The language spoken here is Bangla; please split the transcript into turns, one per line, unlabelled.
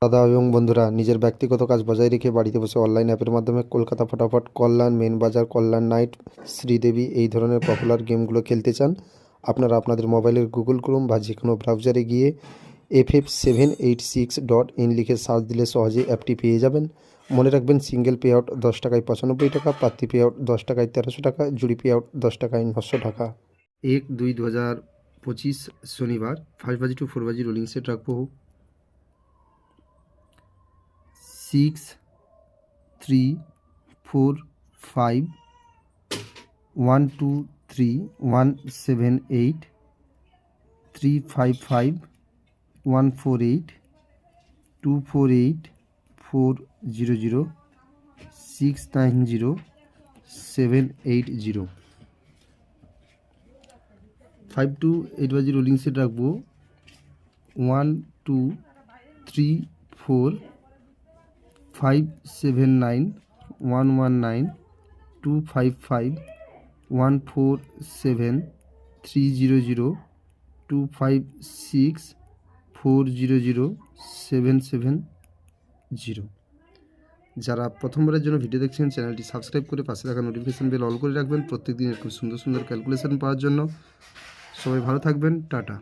দাদা এবং বন্ধুরা, নিজের ব্যক্তিগত কাজ বজায় রেখে বাড়িতে বসে অনলাইন অ্যাপের মাধ্যমে কলকাতা ফটাফট, কল্যাণ, মেন বাজার, কল্যাণ নাইট, শ্রীদেবী এই ধরনের পপুলার গেমগুলো খেলতে চান? আপনারা আপনাদের মোবাইলের গুগল ক্রোম বা যে কোনো ব্রাউজারে গিয়ে ff786.in লিখে সার্চ দিলে সহজেই অ্যাপটি পেয়ে যাবেন। মনে রাখবেন, সিঙ্গেল পে আউট 10 টাকায় 95 টাকা, প্রার্থী পে আউট 10 টাকায় 1300 টাকা, জুড়ি পে আউট 10 টাকায় 900 টাকা। 1-2-2025 শনিবার 5 বাজি টু 4 বাজি রোলিং সেট রাখবো। 6 3 4 5 1 2 3 1 7 8 3 5 5 1 4 8 2 4 8 4 0 0 6 9 0 7 8 0। 5 to 8 বাজি রোলিং সেট রাখবো। 1 2 3 4 5 7 9 1 1 9 2 5 5 1 4 7 3 0 0 2 5 6 4 0 0 7 7 0। যারা প্রথমবারের জন্য ভিডিও দেখছেন, চ্যানেলটি সাবস্ক্রাইব করে পাশে রাখা নোটিফিকেশান বেল অল করে রাখবেন প্রত্যেক দিন এরকম সুন্দর সুন্দর ক্যালকুলেশন পাওয়ার জন্য। সবাই ভালো থাকবেন, টাটা।